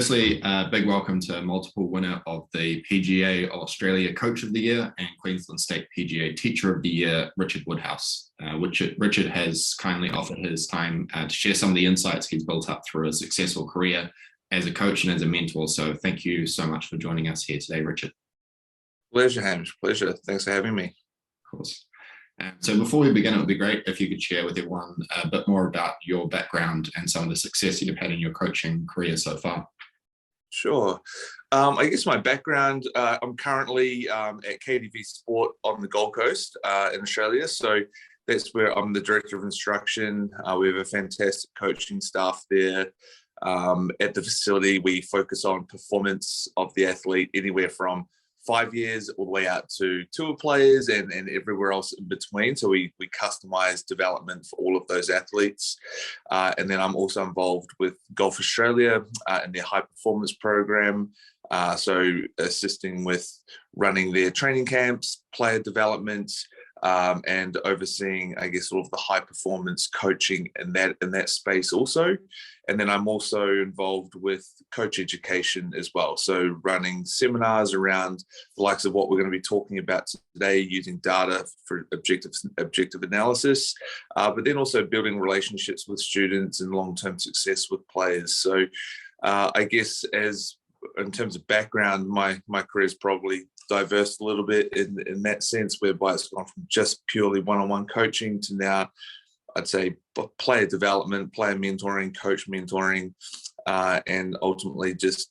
Firstly, big welcome to multiple winner of the PGA Australia Coach of the Year and Queensland State PGA Teacher of the Year, Richard Woodhouse. Richard has kindly offered his time to share some of the insights he's built up through a successful career as a coach and as a mentor. So thank you so much for joining us here today, Richard. Pleasure, Hamish. Pleasure. Thanks for having me. Of course. So before we begin, it would be great if you could share with everyone a bit more about your background and some of the success you've had in your coaching career so far. Sure. I guess my background, I'm currently at KDV Sport on the Gold Coast in Australia. So that's where I'm the Director of Instruction. We have a fantastic coaching staff there. At the facility, we focus on performance of the athlete anywhere from 5 years all the way out to tour players and everywhere else in between. So we customize development for all of those athletes. And then I'm also involved with Golf Australia in their high performance program. So assisting with running their training camps, player development, and overseeing, I guess, all of the high performance coaching in that space also. And then I'm also involved with coach education as well. So running seminars around the likes of what we're going to be talking about today, using data for objective analysis, but then also building relationships with students and long-term success with players. So I guess in terms of background, my career is probably diverse a little bit in that sense, whereby it's gone from just purely one-on-one coaching to now, I'd say, player development, player mentoring, coach mentoring, and ultimately just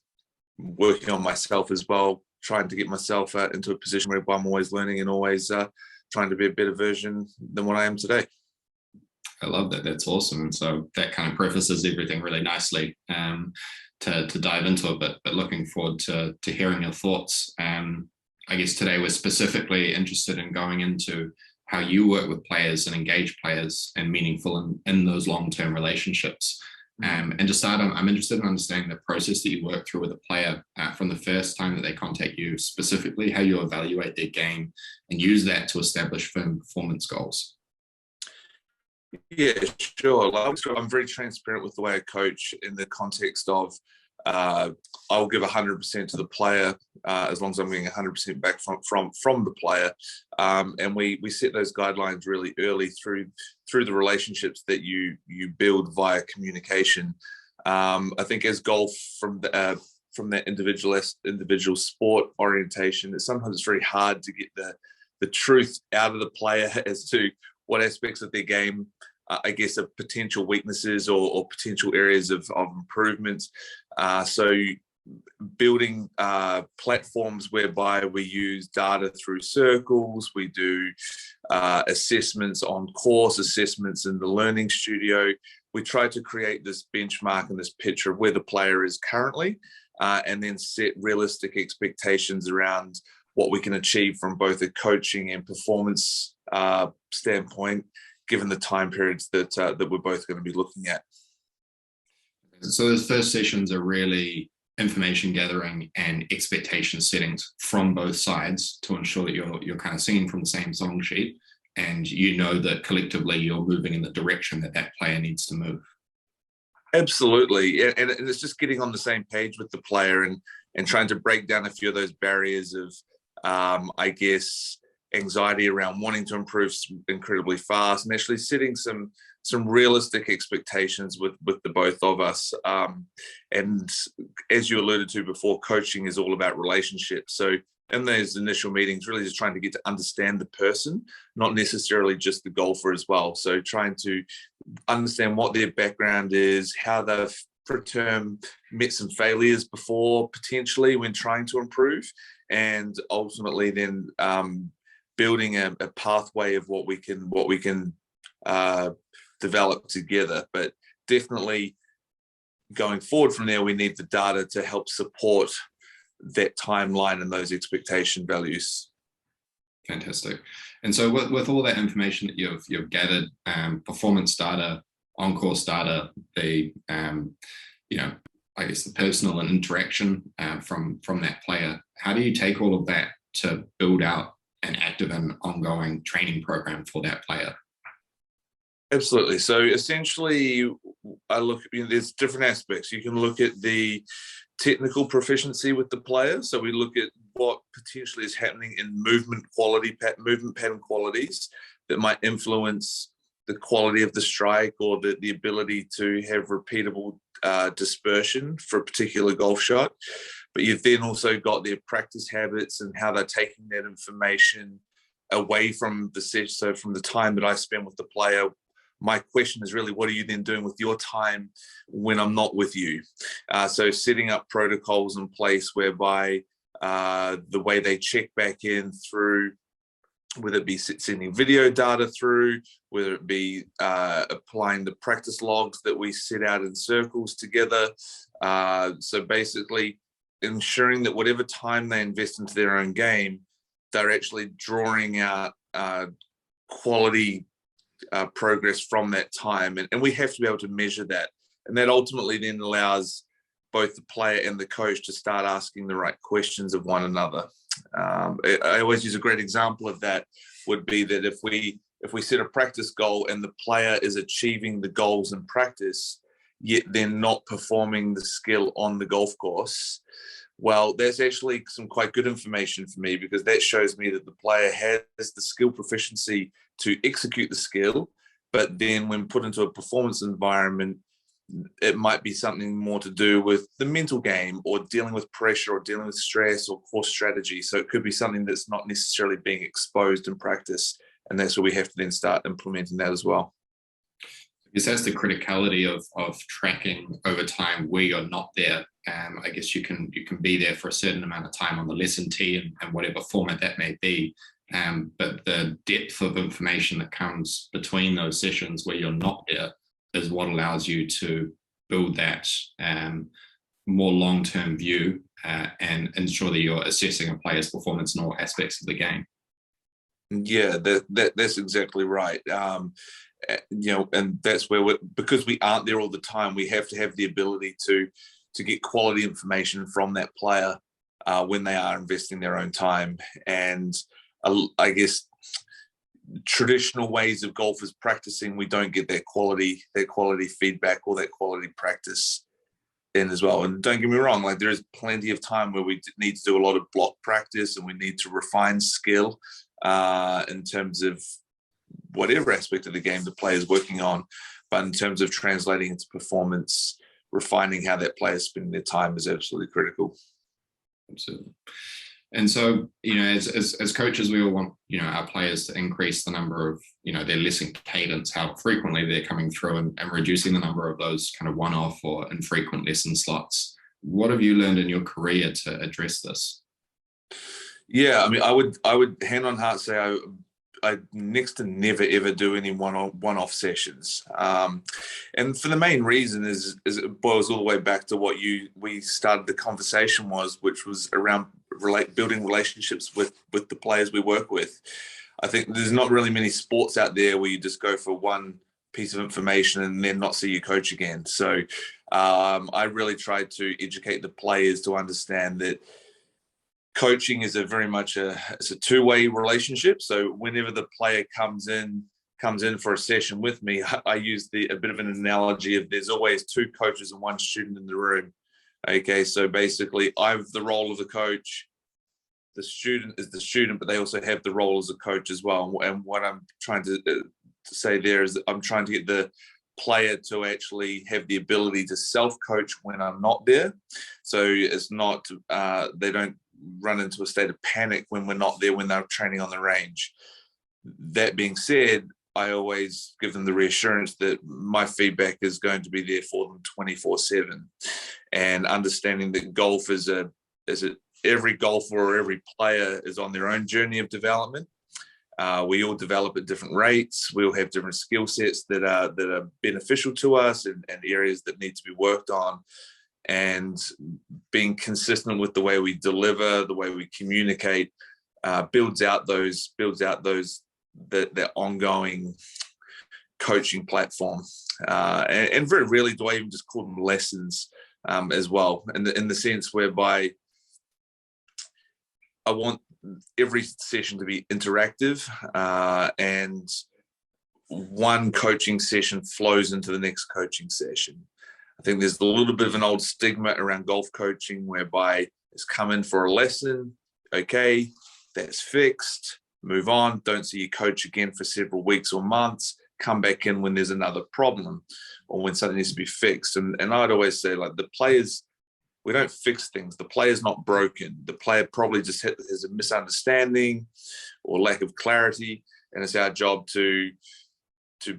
working on myself as well, trying to get myself into a position where I'm always learning and always trying to be a better version than what I am today. I love that. That's awesome. And so that kind of prefaces everything really nicely to dive into it, but looking forward to hearing your thoughts. I guess today we're specifically interested in going into how you work with players and engage players and meaningful in those long-term relationships. And to start, I'm interested in understanding the process that you work through with a player from the first time that they contact you, specifically how you evaluate their game and use that to establish firm performance goals. Yeah, sure. I'm very transparent with the way I coach in the context of I'll give 100% to the player as long as I'm getting 100% back from the player, and we set those guidelines really early through the relationships that you build via communication. I think as golf from that individual sport orientation, sometimes it's very hard to get the truth out of the player as to what aspects of their game I guess are potential weaknesses or potential areas of improvement. So building platforms whereby we use data through circles, we do assessments on course, assessments in the learning studio. We try to create this benchmark and this picture of where the player is currently, and then set realistic expectations around what we can achieve from both a coaching and performance standpoint, given the time periods that we're both going to be looking at. So those first sessions are really information gathering and expectation settings from both sides to ensure that you're kind of singing from the same song sheet, and you know that collectively you're moving in the direction that player needs to move. Absolutely, and it's just getting on the same page with the player and trying to break down a few of those barriers of, I guess, anxiety around wanting to improve incredibly fast, and actually setting some realistic expectations with the both of us. And as you alluded to before, coaching is all about relationships. So in those initial meetings, really just trying to get to understand the person, not necessarily just the golfer as well. So trying to understand what their background is, how they've for term met some failures before potentially when trying to improve, and ultimately then building a pathway of what we can develop together. But definitely going forward from there, we need the data to help support that timeline and those expectation values. Fantastic. And so with all that information that you've gathered, performance data, on-course data, the I guess the personal and interaction from that player, how do you take all of that to build out an active and ongoing training program for that player? Absolutely. So essentially, I look, there's different aspects. You can look at the technical proficiency with the player. So we look at what potentially is happening in movement pattern qualities that might influence the quality of the strike or the ability to have repeatable dispersion for a particular golf shot. But you've then also got their practice habits and how they're taking that information away from the session. So from the time that I spend with the player, my question is really, what are you then doing with your time when I'm not with you? So setting up protocols in place whereby the way they check back in through, whether it be sending video data through, whether it be applying the practice logs that we set out in circles together. So basically ensuring that whatever time they invest into their own game, they're actually drawing out quality progress from that time. And we have to be able to measure that. And that ultimately then allows both the player and the coach to start asking the right questions of one another. I always use a great example of that would be that if we set a practice goal and the player is achieving the goals in practice, yet they're not performing the skill on the golf course, well, that's actually some quite good information for me, because that shows me that the player has the skill proficiency to execute the skill, but then when put into a performance environment, it might be something more to do with the mental game or dealing with pressure or dealing with stress or course strategy. So it could be something that's not necessarily being exposed in practice. And that's where we have to then start implementing that as well. Because that's the criticality of tracking over time where you're not there. I guess you can be there for a certain amount of time on the lesson tee and whatever format that may be. But the depth of information that comes between those sessions where you're not there is what allows you to build that more long-term view and ensure that you're assessing a player's performance in all aspects of the game. Yeah, that's exactly right. And that's where because we aren't there all the time, we have to have the ability to get quality information from that player when they are investing their own time. And I guess traditional ways of golfers practicing, we don't get that quality feedback or that quality practice in as well. And don't get me wrong, like there is plenty of time where we need to do a lot of block practice and we need to refine skill in terms of whatever aspect of the game the player is working on. But in terms of translating into performance, refining how that player is spending their time is absolutely critical. Absolutely. And so, as coaches, we all want, our players to increase the number of, their lesson cadence, how frequently they're coming through and reducing the number of those kind of one-off or infrequent lesson slots. What have you learned in your career to address this? Yeah, I mean, I would hand on heart say I next to never ever do any one-off sessions, and for the main reason is it boils all the way back to what we started the conversation which was around building relationships with the players we work with. I think there's not really many sports out there where you just go for one piece of information and then not see your coach again. So I really tried to educate the players to understand that coaching is very much it's a two-way relationship. So whenever the player comes in for a session with me, I use a bit of an analogy of there's always two coaches and one student in the room. Okay, so basically I've the role of the coach, the student is the student, but they also have the role as a coach as well. And what I'm trying to say there is that I'm trying to get the player to actually have the ability to self-coach when I'm not there. So it's not, they don't run into a state of panic when we're not there when they're training on the range. That being said, I always give them the reassurance that my feedback is going to be there for them 24/7, and understanding that golf is every golfer or every player is on their own journey of development. We all develop at different rates. We all have different skill sets that are beneficial to us and areas that need to be worked on. And being consistent with the way we deliver, the way we communicate, builds out the ongoing coaching platform. And very rarely do I even just call them lessons as well, in the sense whereby I want every session to be interactive, and one coaching session flows into the next coaching session. I think there's a little bit of an old stigma around golf coaching whereby it's come in for a lesson, okay, that's fixed, move on, don't see your coach again for several weeks or months, come back in when there's another problem or when something needs to be fixed. And I'd always say, like, the players, we don't fix things. The player's not broken. The player probably just has a misunderstanding or lack of clarity, and it's our job to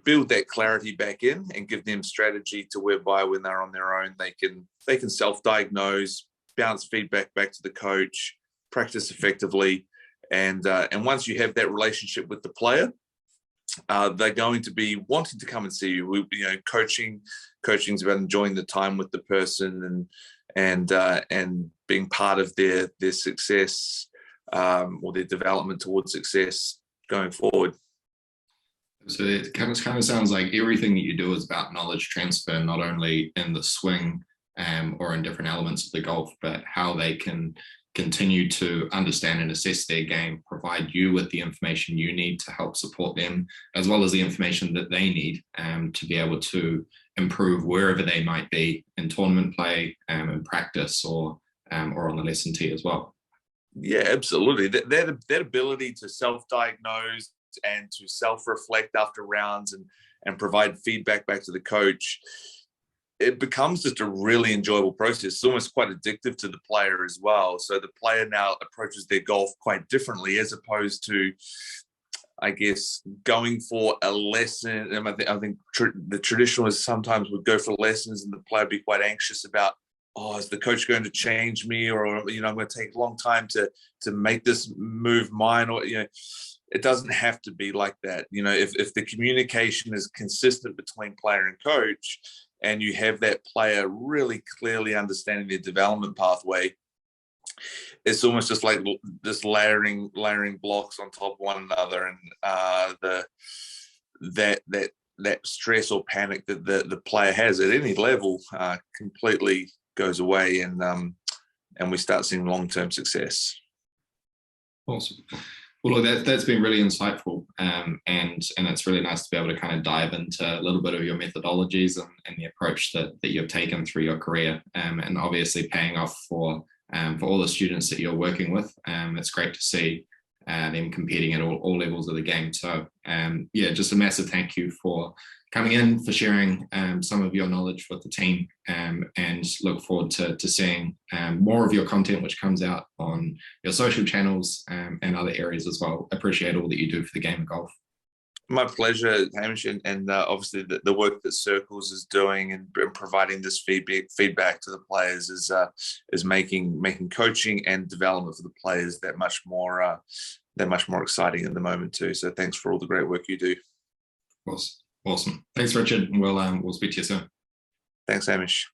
build that clarity back in and give them strategy to whereby when they're on their own, they can self-diagnose, bounce feedback back to the coach, practice effectively, and once you have that relationship with the player, they're going to be wanting to come and see you. Coaching's about enjoying the time with the person and being part of their success or their development towards success going forward. So it kind of sounds like everything that you do is about knowledge transfer, not only in the swing or in different elements of the golf, but how they can continue to understand and assess their game, provide you with the information you need to help support them, as well as the information that they need to be able to improve wherever they might be in tournament play, in practice, or on the lesson tee as well. Yeah, absolutely. That ability to self-diagnose and to self-reflect after rounds and provide feedback back to the coach, it becomes just a really enjoyable process. It's almost quite addictive to the player as well. So the player now approaches their golf quite differently, as opposed to, I guess, going for a lesson. And I think the traditionalists sometimes would go for lessons and the player would be quite anxious about, oh, is the coach going to change me? Or, I'm going to take a long time to make this move mine, or, it doesn't have to be like that. If the communication is consistent between player and coach, and you have that player really clearly understanding their development pathway, it's almost just like this layering blocks on top of one another, and that stress or panic that the player has at any level completely goes away, and we start seeing long-term success. Awesome. Well, look, that's been really insightful, and it's really nice to be able to kind of dive into a little bit of your methodologies and the approach that you've taken through your career, and obviously paying off for all the students that you're working with. It's great to see them competing at all levels of the game. So yeah, just a massive thank you for coming in, for sharing some of your knowledge with the team, and look forward to seeing more of your content which comes out on your social channels and other areas as well. Appreciate all that you do for the game of golf. My pleasure, Hamish, and obviously the work that Circles is doing and providing this feedback to the players is making coaching and development for the players that much more exciting at the moment too. So thanks for all the great work you do. Awesome. Thanks, Richard. We'll speak to you soon. Thanks, Hamish.